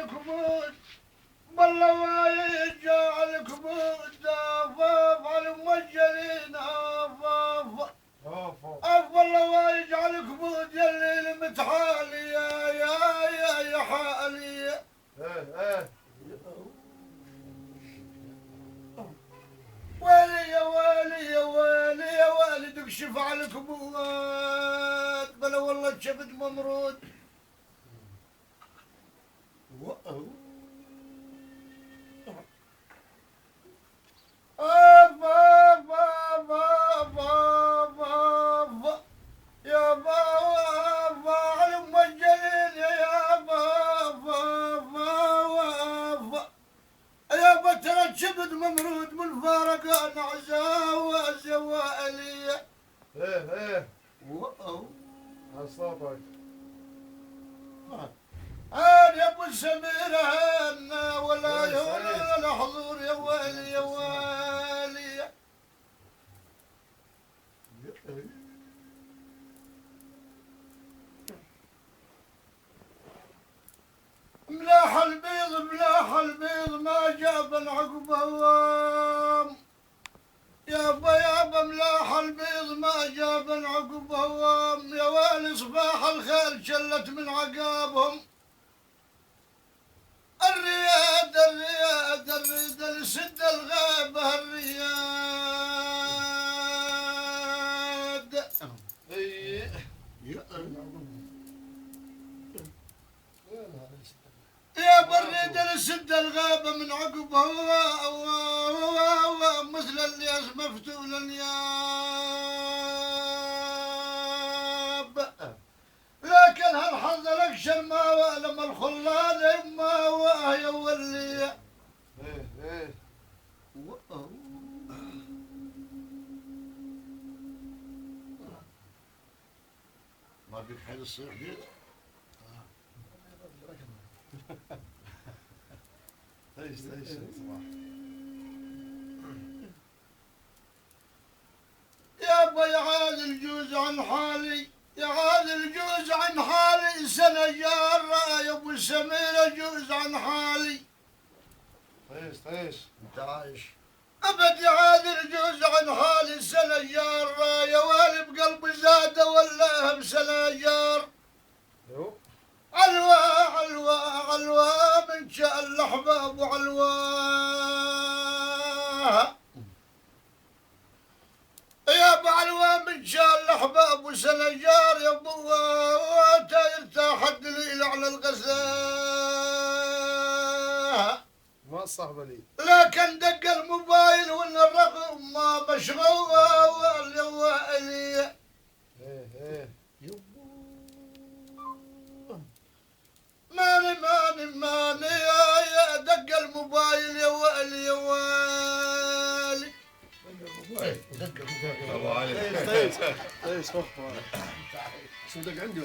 الكبود والله ويجع الكبود افاف على الموجلين افاف والله ويجع الكبود يا الليل متحالي يا حالي ويلي يا ويلي يا ويلي يا ويلي تكشف على الكبود بلا والله شفت ممرود يا بابا على المجلين يا بابا يا بتر شبد ممرود من فارق نعزاوة زوالية عصابك يا ابو السمير هنا ولا يولا الحضور يا ويلي يا ويلي ملاح البيض ما جاب عقبه يابا ملاح البيض ما جاب عقبه يا ويلي صباح الخير شلت من عقابهم الرياد سد الغابة الرياد يا بريد سد الغابة من عقبه مثل الياس مفتول الياب لكن هالحظ لك شماوة لما الخلاد يما وهي واللي ما بيك حيل الصيف دي تعيش صباح يابا يا عادل الجوز عن حالي يا عادل جوز عن حالي سنة جارة يا ابو سمير جوز عن حالي تعيش انت عايش ابد يا عادل جوز عن حالي سنة جارة يا والي بقلبي زاد ولا بسنة جار علوى من شاء الاحباب وعلواه يا ابو علوى من شاء الاحباب وسنجار يا ابو يرتاح الدليل على الغساء ما صاحب لي لكن دق الموبايل وان الرقم ما مشغول يا ويلي ماني يا دق الموبايل يا ويلي يا ويلي تعيش شو دق عندي